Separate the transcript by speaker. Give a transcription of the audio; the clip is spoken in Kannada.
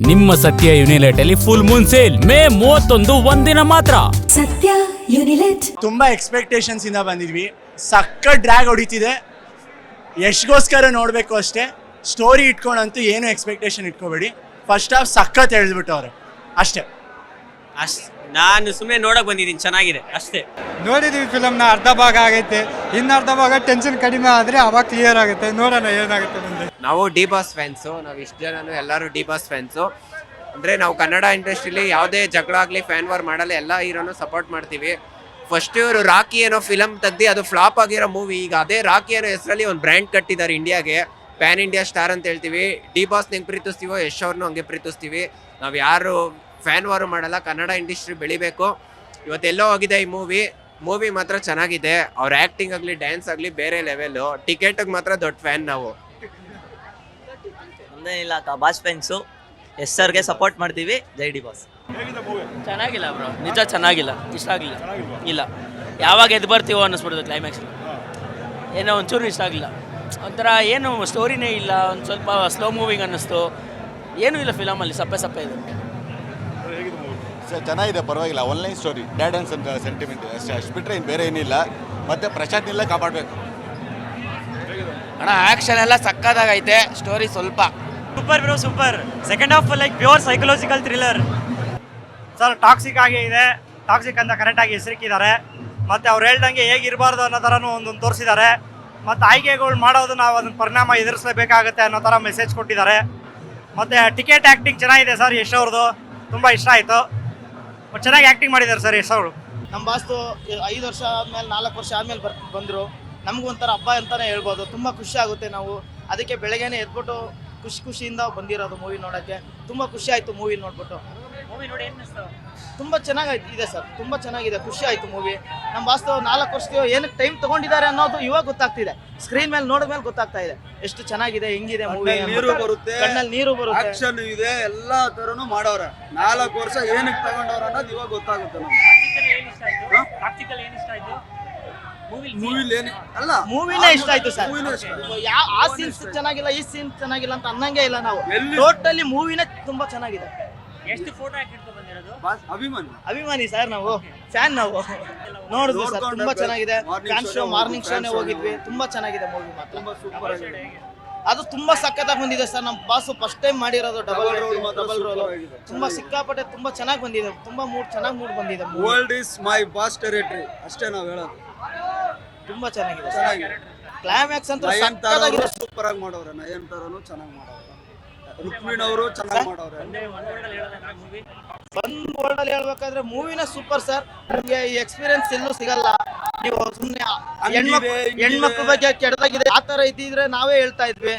Speaker 1: ನಿಮ್ಮ ಸತ್ಯ ಯುನಿಲೆಟ್ ಅಲ್ಲಿ ಫುಲ್ ಮೂನ್ ಸೇಲ್ ಮೇ 31 ಒಂದಿನ ಮಾತ್ರ.
Speaker 2: ಸತ್ಯ ಯುನಿಲೆಟ್
Speaker 3: ತುಂಬಾ ಎಕ್ಸ್ಪೆಕ್ಟೇಷನ್ಸ್ ಇಂದ ಬಂದಿದ್ವಿ. ಸಕ್ಕ ಡ್ರ್ಯಾಗ್ ಹೊಡಿತಿದೆ. ಯಶ್ಗೋಸ್ಕರ ನೋಡಬೇಕು ಅಷ್ಟೇ. ಸ್ಟೋರಿ ಇಟ್ಕೊಂಡಂತೂ ಏನು ಎಕ್ಸ್ಪೆಕ್ಟೇಷನ್ ಇಟ್ಕೋಬೇಡಿ. ಫಸ್ಟ್ ಹಾಫ್ ಸಖತ್ ಎಳೆದ್ಬಿಟ್ಟವ್ರೆ ಅಷ್ಟೇ.
Speaker 4: ನಾನು ಸುಮ್ಮನೆ ನೋಡಕ್ ಬಂದಿದ್ದೀನಿ, ಚೆನ್ನಾಗಿದೆ ಅಷ್ಟೇ.
Speaker 5: ನೋಡಿದೀವಿ ಫಿಲಮ್ನ, ಅರ್ಧ ಭಾಗ ಆಗೈತೆ, ಇನ್ನು ಅರ್ಧ ಭಾಗ ಟೆನ್ಷನ್ ಕಡಿಮೆ ಆದರೆ ಅವಾಗ ಕ್ಲಿಯರ್ ಆಗುತ್ತೆ. ನೋಡೋಣ ಏನಾಗುತ್ತೆ ಮುಂದೆ.
Speaker 6: ನಾವು ಡಿ ಬಾಸ್ ಫ್ಯಾನ್ಸು, ನಾವು ಇಷ್ಟು ಜನನು ಎಲ್ಲರೂ ಡಿ ಬಾಸ್ ಫ್ಯಾನ್ಸು. ಅಂದರೆ ನಾವು ಕನ್ನಡ ಇಂಡಸ್ಟ್ರಿಲಿ ಯಾವುದೇ ಜಗಳ ಆಗಲಿ ಫ್ಯಾನ್ ವಾರ್ ಮಾಡಲ್ಲ, ಎಲ್ಲ ಹೀರೋನು ಸಪೋರ್ಟ್ ಮಾಡ್ತೀವಿ. ಫಸ್ಟ್ ಇವರು ರಾಕಿ ಏನೋ ಫಿಲಮ್ ತೆಗ್ದು ಅದು ಫ್ಲಾಪ್ ಆಗಿರೋ ಮೂವಿ, ಈಗ ಅದೇ ರಾಕಿ ಅನ್ನೋ ಹೆಸರಲ್ಲಿ ಒಂದು ಬ್ರ್ಯಾಂಡ್ ಕಟ್ಟಿದ್ದಾರೆ ಇಂಡಿಯಾಗೆ, ಪ್ಯಾನ್ ಇಂಡಿಯಾ ಸ್ಟಾರ್ ಅಂತ ಹೇಳ್ತೀವಿ. ಡಿ ಬಾಸ್ನ ಹೆಂಗೆ ಪ್ರೀತಿಸ್ತೀವೋ ಯಶ್ ಅವ್ರನ್ನೂ ಹಂಗೆ ಪ್ರೀತಿಸ್ತೀವಿ. ನಾವು ಯಾರು ಫ್ಯಾನ್ ವಾರು ಮಾಡಲ್ಲ, ಕನ್ನಡ ಇಂಡಸ್ಟ್ರಿ ಬೆಳಿಬೇಕು. ಇವತ್ತೆಲ್ಲೋ ಹೋಗಿದೆ ಈ ಮೂವಿ ಮಾತ್ರ ಚೆನ್ನಾಗಿದೆ. ಅವ್ರ ಆ್ಯಕ್ಟಿಂಗ್ ಆಗಲಿ ಡ್ಯಾನ್ಸ್ ಆಗಲಿ ಬೇರೆ ಲೆವೆಲ್ಲು. ಟಿಕೆಟಿಗೆ ಮಾತ್ರ ದೊಡ್ಡ ಫ್ಯಾನ್ ನಾವು.
Speaker 4: ನಮ್ದೇನಿಲ್ಲ, ಬಾಸ್ ಫ್ಯಾನ್ಸು, ಎಸ್ ಸರ್ಗೆ ಸಪೋರ್ಟ್ ಮಾಡ್ತೀವಿ. ಜೈ ಡಿ ಬಾಸ್. ಚೆನ್ನಾಗಿಲ್ಲ ಬ್ರೋ, ನಿಜ ಚೆನ್ನಾಗಿಲ್ಲ, ಇಷ್ಟ ಆಗಲಿಲ್ಲ. ಇಲ್ಲ, ಯಾವಾಗ ಎದ್ದು ಬರ್ತೀವೋ ಅನ್ನಿಸ್ಬಿಡ್ದು ಕ್ಲೈಮ್ಯಾಕ್ಸ್. ಏನೋ ಒಂಚೂರು ಇಷ್ಟ ಆಗಲಿಲ್ಲ. ಒಂಥರ ಏನು ಸ್ಟೋರಿನೇ ಇಲ್ಲ, ಒಂದು ಸ್ವಲ್ಪ ಸ್ಲೋ ಮೂವಿಂಗ್ ಅನ್ನಿಸ್ತು. ಏನೂ ಇಲ್ಲ ಫಿಲಮಲ್ಲಿ, ಸಪ್ಪೆ ಇದೆ.
Speaker 7: ಸರ್ ಚೆನ್ನಾಗಿದೆ, ಪರವಾಗಿಲ್ಲ. ಆನ್ಲೈನ್ ಸ್ಟೋರಿ ಡ್ಯಾಡ್ ಅನ್ಸ್ ಅಂತ ಸೆಂಟಿಮೆಂಟ್ ಅಷ್ಟೇ, ಅಷ್ಟು ಬಿಟ್ಟರೆ ಇನ್ನು ಬೇರೆ ಏನಿಲ್ಲ. ಮತ್ತು ಪ್ರಶಾಂತ್ ನಿಲ್ಲ ಕಾಪಾಡಬೇಕು
Speaker 6: ಅಣ್ಣ. ಆ್ಯಕ್ಷನ್ ಎಲ್ಲ ಸಕ್ಕತ್ತಾಗೈತೆ, ಸ್ಟೋರಿ ಸ್ವಲ್ಪ
Speaker 8: super bro, super. Second half like pure psychological thriller sir. Toxic ಆಗಿ ಇದೆ, ಟಾಕ್ಸಿಕ್ ಅಂತ ಕರೆಕ್ಟಾಗಿ ಹೆಸರಿಕ್ಕಿದ್ದಾರೆ. ಮತ್ತು ಅವ್ರು ಹೇಳ್ದಂಗೆ ಹೇಗಿರಬಾರ್ದು ಅನ್ನೋ ಥರನೂ ಒಂದೊಂದು ತೋರಿಸಿದ್ದಾರೆ. ಮತ್ತು ಆಯ್ಕೆಗಳು ಮಾಡೋದು ನಾವು ಅದನ್ನ ಪರಿಣಾಮ ಎದುರಿಸಲೇಬೇಕಾಗುತ್ತೆ ಅನ್ನೋ ಥರ ಮೆಸೇಜ್ ಕೊಟ್ಟಿದ್ದಾರೆ. ಮತ್ತು ಟಿಕೆಟ್ ಆ್ಯಕ್ಟಿಂಗ್ ಚೆನ್ನಾಗಿದೆ ಸರ್, ಯಶ್ ಅವ್ರದ್ದು ತುಂಬ ಇಷ್ಟ ಆಯಿತು. ಚೆನ್ನಾಗಿ ಆ್ಯಕ್ಟಿಂಗ್ ಮಾಡಿದ್ದಾರೆ ಸರ್ ಯಶ್ ಅವರು.
Speaker 9: ನಮ್ಮ ಬಾಸ್ತು 5 ವರ್ಷ ಆದಮೇಲೆ 4 ವರ್ಷ ಆದಮೇಲೆ ಬಂದರು. ನಮಗೂ ಒಂಥರ ಹಬ್ಬ ಅಂತಲೇ ಹೇಳ್ಬೋದು. ತುಂಬ ಖುಷಿ ಆಗುತ್ತೆ. ನಾವು ಅದಕ್ಕೆ ಬೆಳಗ್ಗೆನೇ ಎದ್ಬಿಟ್ಟು ಖುಷಿಯಿಂದ ಬಂದಿರೋದು ಮೂವಿ ನೋಡೋಕ್ಕೆ. ತುಂಬ ಖುಷಿ ಆಯಿತು ಮೂವಿ ನೋಡ್ಬಿಟ್ಟು.
Speaker 8: ಮೂವಿ ನೋಡಿ ಏನು ಅನಿಸ್ತು?
Speaker 9: ತುಂಬ ಚೆನ್ನಾಗಾಯ್ತು ಇದೆ ಸರ್, ತುಂಬ ಚೆನ್ನಾಗಿದೆ, ಖುಷಿ ಆಯಿತು ಮೂವಿ. ನಮ್ಮ ಬಾಸ್ತು 4 ವರ್ಷಕ್ಕೆ ಏನಕ್ಕೆ ಟೈಮ್ ತೊಗೊಂಡಿದ್ದಾರೆ ಅನ್ನೋದು ಇವಾಗ ಗೊತ್ತಾಗ್ತಿದೆ. ಸ್ಕ್ರೀನ್ ಮೇಲೆ ನೋಡಿದ್ಮೇಲೆ ಗೊತ್ತಾಗ್ತಾ ಇದೆ ಎಷ್ಟು ಚೆನ್ನಾಗಿದೆ, ಹೆಂಗಿದೆ ಮೂವಿ.
Speaker 5: ನೀರು ಬರುತ್ತೆ,
Speaker 9: ಕಣ್ಣಲ್ಲಿ ನೀರು ಬರುತ್ತೆ,
Speaker 5: ಆಕ್ಷನ್ ಇದೆ, ಎಲ್ಲ ಥರನೂ ಮಾಡವ್ರೆ. 4 ವರ್ಷ ಏನಕ್ಕೆ ತಗೊಂಡವ್ರ ಅನ್ನೋದು ಇವಾಗ ಗೊತ್ತಾಗುತ್ತೆ ನಮ್ಗೆ.
Speaker 8: ಪ್ರಾಕ್ಟಿಕಲ್ ಏನು ಇಷ್ಟ ಆಯಿತು
Speaker 5: ಮೂವಿಲಿ ಏನು ಅಲ್ಲ,
Speaker 9: ಮೂವಿನೇ ಇಷ್ಟ ಆಯ್ತು ಸರ್. ಆ ಸೀನ್ಸ್ ಚೆನ್ನಾಗಿಲ್ಲ, ಈ ಸೀನ್ ಚೆನ್ನಾಗಿಲ್ಲ ಅಂತ ಅನ್ನಂಗೆ ಇಲ್ಲ. ನಾವು ಟೋಟಲಿ ಮೂವಿನೇ ತುಂಬಾ ಚೆನ್ನಾಗಿದೆ.
Speaker 8: ಎಷ್ಟು ಫೋಟೋ ಹಾಕಿಟ್ಕೊಂಡು ಬಂದಿರೋದು?
Speaker 9: ಅಭಿಮಾನಿ ಸರ್, ನಾವು ಫ್ಯಾನ್. ನಾವು ನೋಡಿದ್ವಿ ಸರ್, ತುಂಬಾ ಚೆನ್ನಾಗಿದೆ. ಫ್ಯಾನ್ ಶೋ, ಮಾರ್ನಿಂಗ್ ಶೋನೇ ಹೋಗಿದ್ವಿ. ತುಂಬಾ ಚೆನ್ನಾಗಿದೆ ಮೂವಿ ಮಾತ್ರ. ಅದು ತುಂಬಾ ಸಖತ್ತಾಗಿ ಬಂದಿದೆ ಸರ್. ನಮ್ಮ ಬಾಸು ಫಸ್ಟ್ ಟೈಮ್ ಮಾಡಿರೋದು ಡಬಲ್ ರೋಲ್. ತುಂಬಾ ಸಿಕ್ಕಾಪಟ್ಟೆ ತುಂಬಾ ಚೆನ್ನಾಗಿ ಬಂದಿದೆ. ತುಂಬಾ ಚೆನ್ನಾಗಿ ಮೂಡ್ ಬಂದಿದೆ.
Speaker 5: World is my boss territory ಅಷ್ಟೇ ನಾವು ಹೇಳೋದು.
Speaker 9: ತುಂಬಾ ಚೆನ್ನಾಗಿದೆ. ಕ್ಲೈಮ್ಯಾಕ್ಸ್ ಅಂತ
Speaker 5: ಸೂಪರ್ ಆಗಿ ಮಾಡೋರೆ. ನಯನ್ ತರನು ಚೆನ್ನಾಗಿ ಮಾಡೋರೆ, ರುಕ್ಮಿಣಿ ಅವರು ಚೆನ್ನಾಗಿ ಮಾಡೋರೆ.
Speaker 9: ಒಂದ್ ವರ್ಡ್ ಅಲ್ಲಿ ಹೇಳ್ಬೇಕಾದ್ರೆ ಮೂವಿನ ಸೂಪರ್ ಸರ್. ನಿಮ್ಗೆ ಈ ಎಕ್ಸ್ಪೀರಿಯನ್ಸ್ ಎಲ್ಲೂ ಸಿಗಲ್ಲ. ನೀವು ಸುಮ್ಮನೆ ಹೆಣ್ಮಕ್ಳ ಬಗ್ಗೆ ಕೆಟ್ಟದಾಗಿದೆ ಆ ತರ ಇದ್ದಿದ್ರೆ ನಾವೇ ಹೇಳ್ತಾ ಇದ್ವಿ.